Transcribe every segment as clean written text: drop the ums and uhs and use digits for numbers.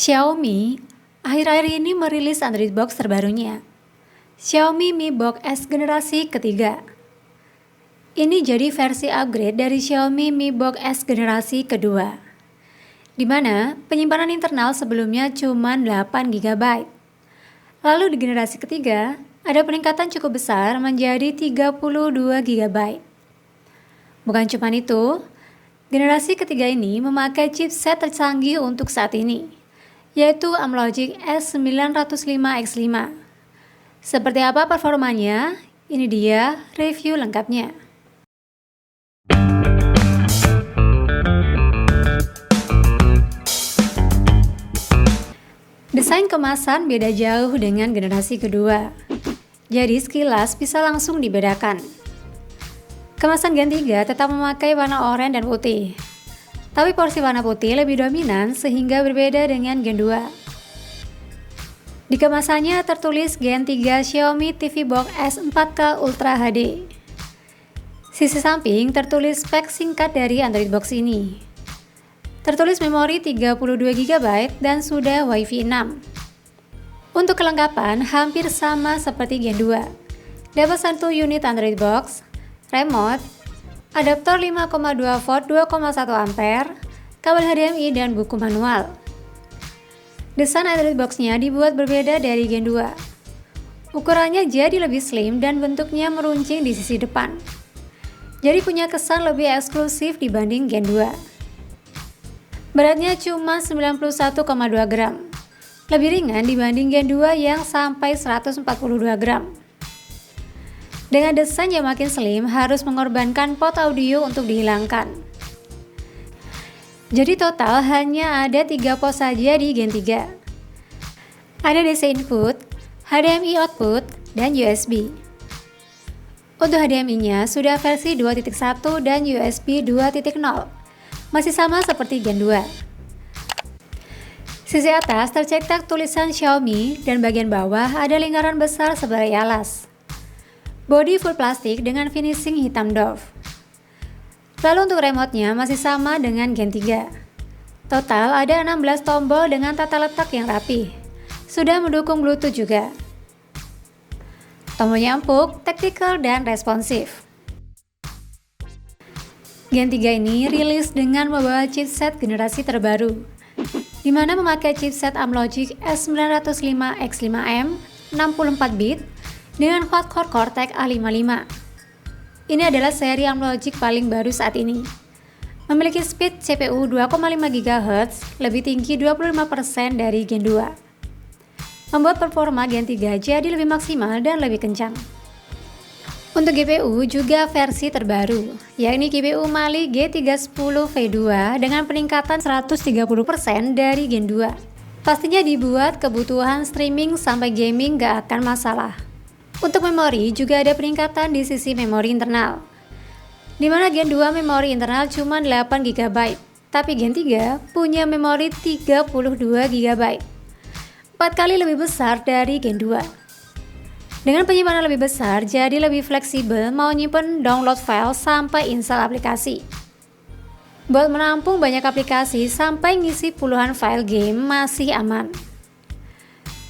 Xiaomi akhir-akhir ini merilis Android Box terbarunya, Xiaomi Mi Box S generasi ketiga. Ini jadi versi upgrade dari Xiaomi Mi Box S generasi kedua, di mana penyimpanan internal sebelumnya cuma 8 GB. Lalu di generasi ketiga, ada peningkatan cukup besar menjadi 32 GB. Bukan cuma itu, generasi ketiga ini memakai chipset tercanggih untuk saat ini, yaitu Amlogic S905X5. Seperti apa performanya? Ini dia review lengkapnya. Desain kemasan beda jauh dengan generasi kedua, jadi sekilas bisa langsung dibedakan. Kemasan Gen 3 tetap memakai warna oranye dan putih, tapi porsi warna putih lebih dominan sehingga berbeda dengan Gen 2. Di kemasannya tertulis Gen 3 Xiaomi TV Box S 4K Ultra HD. Sisi samping tertulis spek singkat dari Android Box ini. Tertulis memori 32 GB dan sudah Wi-Fi 6. Untuk kelengkapan hampir sama seperti Gen 2. Dapat 1 unit Android Box, remote, adaptor 5,2 volt 2,1 ampere, kabel HDMI dan buku manual. Desain Android Box-nya dibuat berbeda dari Gen 2. Ukurannya jadi lebih slim dan bentuknya meruncing di sisi depan. Jadi punya kesan lebih eksklusif dibanding Gen 2. Beratnya cuma 91,2 gram. Lebih ringan dibanding Gen 2 yang sampai 142 gram. Dengan desain yang makin slim, harus mengorbankan port audio untuk dihilangkan. Jadi total hanya ada 3 port saja di Gen 3. Ada DC input, HDMI output, dan USB. Untuk HDMI-nya sudah versi 2.1 dan USB 2.0. Masih sama seperti Gen 2. Sisi atas tercetak tulisan Xiaomi dan bagian bawah ada lingkaran besar sebagai alas. Bodi full plastik dengan finishing hitam doff. Lalu untuk remote-nya masih sama dengan Gen 3. Total ada 16 tombol dengan tata letak yang rapi. Sudah mendukung Bluetooth juga. Tombolnya empuk, taktikal, dan responsif. Gen 3 ini rilis dengan membawa chipset generasi terbaru, di mana memakai chipset Amlogic S905X5M 64 bit dengan quad-core Cortex A55. Ini adalah seri Amlogic paling baru saat ini. Memiliki speed CPU 2,5 GHz, lebih tinggi 25% dari Gen 2. Membuat performa Gen 3 jadi lebih maksimal dan lebih kencang. Untuk GPU juga versi terbaru, yakni GPU Mali G310V2 dengan peningkatan 130% dari Gen 2. Pastinya dibuat kebutuhan streaming sampai gaming gak akan masalah. Untuk memori juga ada peningkatan di sisi memori internal, di mana Gen 2 memori internal cuma 8 GB, tapi Gen 3 punya memori 32 GB, 4 kali lebih besar dari Gen 2. Dengan penyimpanan lebih besar, jadi lebih fleksibel mau nyimpen download file sampai install aplikasi. Buat menampung banyak aplikasi sampai ngisi puluhan file game masih aman.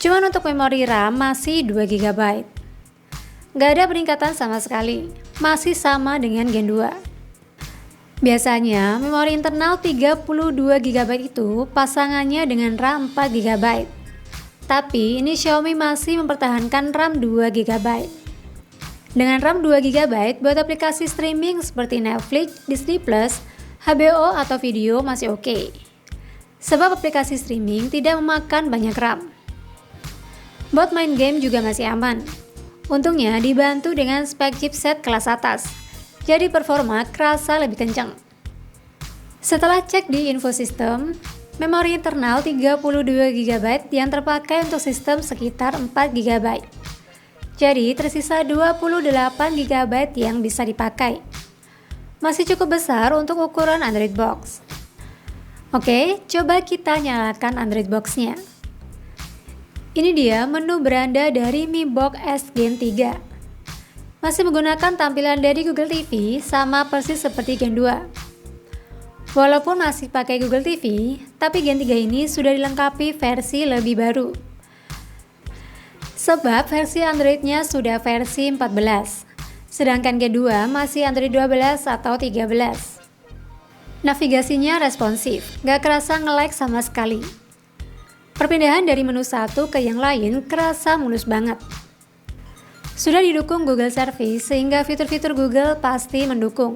Cuman untuk memori RAM masih 2 GB. Gak ada peningkatan sama sekali, masih sama dengan Gen 2. Biasanya memori internal 32 GB itu pasangannya dengan RAM 4 GB. Tapi ini Xiaomi masih mempertahankan RAM 2 GB. Dengan RAM 2 GB buat aplikasi streaming seperti Netflix, Disney+, HBO atau video masih oke. Sebab aplikasi streaming tidak memakan banyak RAM. Buat main game juga masih aman. Untungnya dibantu dengan spek chipset kelas atas, jadi performa kerasa lebih kencang. Setelah cek di info sistem, memori internal 32 GB yang terpakai untuk sistem sekitar 4 GB. Jadi tersisa 28 GB yang bisa dipakai. Masih cukup besar untuk ukuran Android Box. Oke, coba kita nyalakan Android Box-nya. Ini dia menu beranda dari Mi Box S Gen 3. Masih menggunakan tampilan dari Google TV sama persis seperti Gen 2. Walaupun masih pakai Google TV, tapi Gen 3 ini sudah dilengkapi versi lebih baru. Sebab versi Android-nya sudah versi 14, sedangkan Gen 2 masih Android 12 atau 13. Navigasinya responsif, gak kerasa nge-lag sama sekali. Perpindahan dari menu satu ke yang lain kerasa mulus banget. Sudah didukung Google Service sehingga fitur-fitur Google pasti mendukung.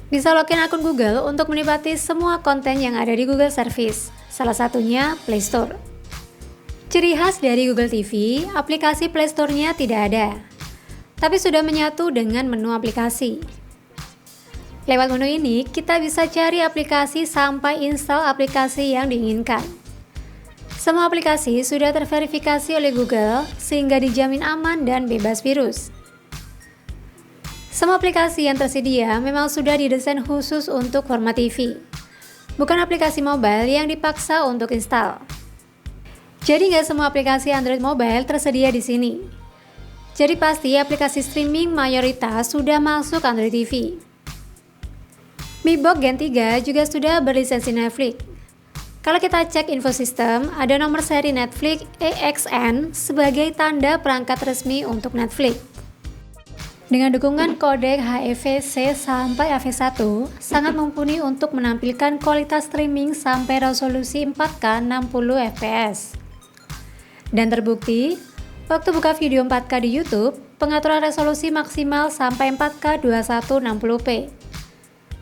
Bisa login akun Google untuk menikmati semua konten yang ada di Google Service, salah satunya Play Store. Ciri khas dari Google TV, aplikasi Play Store-nya tidak ada, tapi sudah menyatu dengan menu aplikasi. Lewat menu ini, kita bisa cari aplikasi sampai install aplikasi yang diinginkan. Semua aplikasi sudah terverifikasi oleh Google sehingga dijamin aman dan bebas virus. Semua aplikasi yang tersedia memang sudah didesain khusus untuk format TV, bukan aplikasi mobile yang dipaksa untuk install. Jadi nggak semua aplikasi Android mobile tersedia di sini. Jadi pasti aplikasi streaming mayoritas sudah masuk Android TV. Mi Box Gen 3 juga sudah berlisensi Netflix. Kalau kita cek info sistem, ada nomor seri Netflix EXN sebagai tanda perangkat resmi untuk Netflix. Dengan dukungan kodek HEVC sampai AV1, sangat mumpuni untuk menampilkan kualitas streaming sampai resolusi 4K 60 fps. Dan terbukti, waktu buka video 4K di YouTube, pengaturan resolusi maksimal sampai 4K 2160p.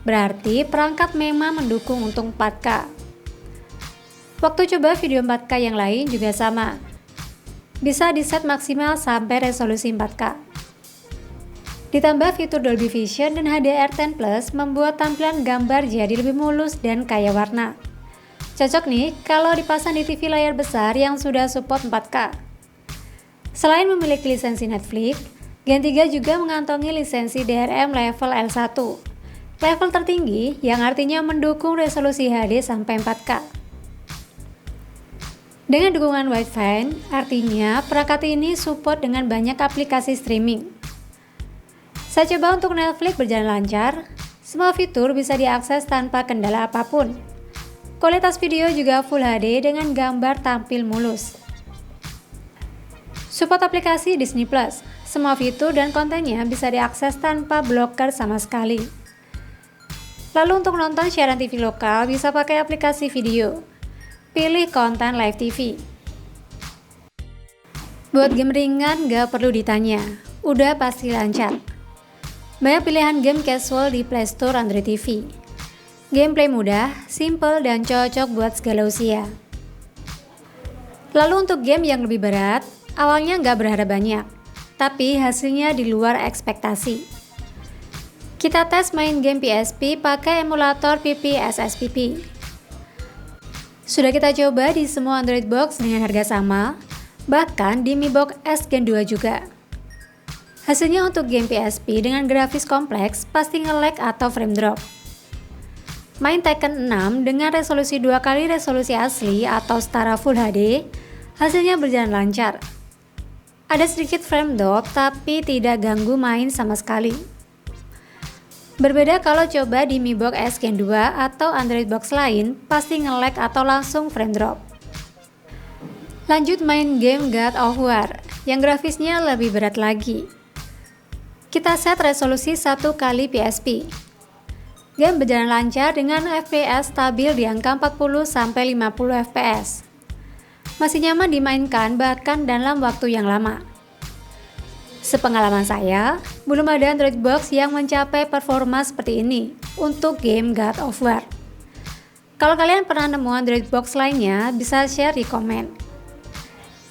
Berarti perangkat memang mendukung untuk 4K. Waktu coba video 4K yang lain juga sama. Bisa di-set maksimal sampai resolusi 4K. Ditambah fitur Dolby Vision dan HDR10 Plus membuat tampilan gambar jadi lebih mulus dan kaya warna. Cocok nih kalau dipasang di TV layar besar yang sudah support 4K. Selain memiliki lisensi Netflix, Gen 3 juga mengantongi lisensi DRM level L1. Level tertinggi yang artinya mendukung resolusi HD sampai 4K. Dengan dukungan Wi-Fi, artinya perangkat ini support dengan banyak aplikasi streaming. Saya coba untuk Netflix berjalan lancar, semua fitur bisa diakses tanpa kendala apapun. Kualitas video juga Full HD dengan gambar tampil mulus. Support aplikasi Disney Plus, semua fitur dan kontennya bisa diakses tanpa blokir sama sekali. Lalu untuk nonton siaran TV lokal bisa pakai aplikasi video. Pilih konten live TV. Buat game ringan gak perlu ditanya, udah pasti lancar. Banyak pilihan game casual di Play Store Android TV. Gameplay mudah, simple, dan cocok buat segala usia. Lalu untuk game yang lebih berat, awalnya nggak berharap banyak, tapi hasilnya di luar ekspektasi. Kita tes main game PSP pakai emulator PPSSPP. Sudah kita coba di semua Android box dengan harga sama, bahkan di Mi Box S Gen 2 juga. Hasilnya untuk game PSP dengan grafis kompleks pasti nge-lag atau frame drop. Main Tekken 6 dengan resolusi 2 kali resolusi asli atau setara Full HD, hasilnya berjalan lancar. Ada sedikit frame drop tapi tidak ganggu main sama sekali. Berbeda kalau coba di Mi Box S Gen 2 atau Android box lain, pasti nge-lag atau langsung frame drop. Lanjut main game God of War, yang grafisnya lebih berat lagi. Kita set resolusi 1 kali PSP. Game berjalan lancar dengan FPS stabil di angka 40-50 fps. Masih nyaman dimainkan bahkan dalam waktu yang lama. Sepengalaman saya, belum ada Android box yang mencapai performa seperti ini untuk game God of War. Kalau kalian pernah nemu Android box lainnya, bisa share di komen.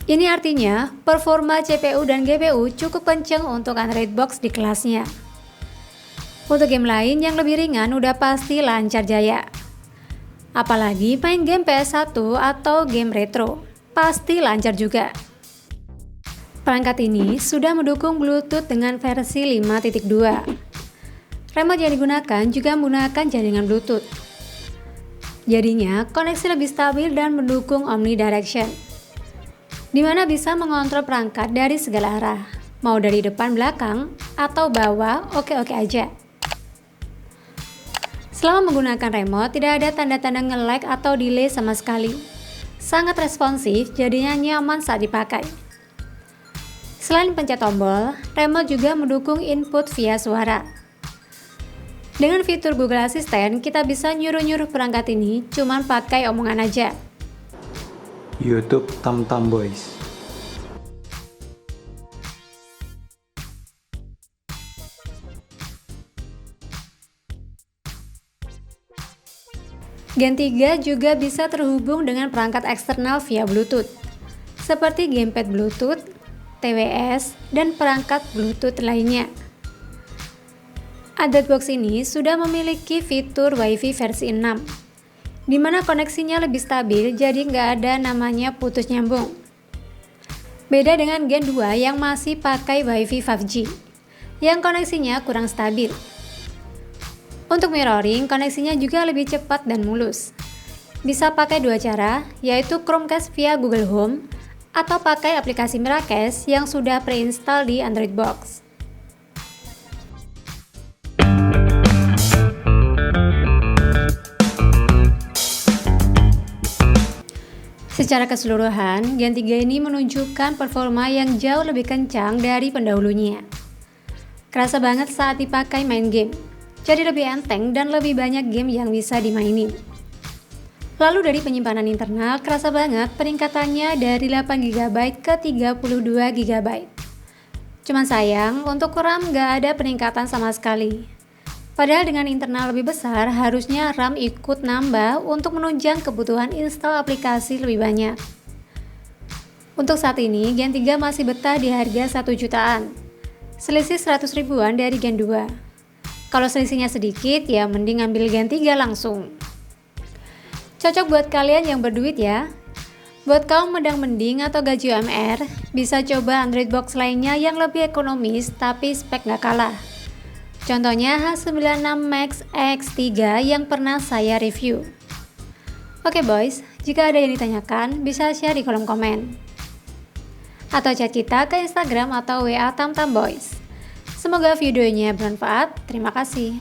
Ini artinya performa CPU dan GPU cukup kenceng untuk Android box di kelasnya. Untuk game lain yang lebih ringan udah pasti lancar jaya. Apalagi main game PS1 atau game retro, pasti lancar juga. Perangkat ini sudah mendukung Bluetooth dengan versi 5.2. Remote yang digunakan juga menggunakan jaringan Bluetooth. Jadinya koneksi lebih stabil dan mendukung omnidirection, di mana bisa mengontrol perangkat dari segala arah, mau dari depan belakang atau bawah, oke-oke aja. Selama menggunakan remote, tidak ada tanda-tanda nge-lag atau delay sama sekali. Sangat responsif, jadinya nyaman saat dipakai. Selain pencet tombol, remote juga mendukung input via suara. Dengan fitur Google Assistant, kita bisa nyuruh-nyuruh perangkat ini cuman pakai omongan aja. YouTube Tamtam Boys. Gen 3 juga bisa terhubung dengan perangkat eksternal via Bluetooth, seperti gamepad Bluetooth, TWS, dan perangkat Bluetooth lainnya. Adaptbox ini sudah memiliki fitur Wi-Fi versi 6, di mana koneksinya lebih stabil jadi nggak ada namanya putus nyambung. Beda dengan Gen 2 yang masih pakai Wi-Fi 5G, yang koneksinya kurang stabil. Untuk mirroring, koneksinya juga lebih cepat dan mulus. Bisa pakai dua cara, yaitu Chromecast via Google Home atau pakai aplikasi Miracast yang sudah pre-install di Android Box. Secara keseluruhan, Gen 3 ini menunjukkan performa yang jauh lebih kencang dari pendahulunya. Kerasa banget saat dipakai main game. Jadi lebih enteng dan lebih banyak game yang bisa dimainin. Lalu dari penyimpanan internal, kerasa banget peningkatannya dari 8GB ke 32GB. Cuman sayang, untuk RAM nggak ada peningkatan sama sekali. Padahal dengan internal lebih besar, harusnya RAM ikut nambah untuk menunjang kebutuhan install aplikasi lebih banyak. Untuk saat ini, Gen 3 masih betah di harga 1 jutaan. Selisih 100 ribuan dari Gen 2. Kalau selisihnya sedikit, ya mending ambil Gen 3 langsung. Cocok buat kalian yang berduit ya. Buat kaum mendang-mending atau gaji UMR, bisa coba Android Box lainnya yang lebih ekonomis tapi spek nggak kalah. Contohnya H96 Max X3 yang pernah saya review. Oke boys, jika ada yang ditanyakan, bisa share di kolom komen. Atau chat kita ke Instagram atau WA Tamtam Boys. Semoga videonya bermanfaat. Terima kasih.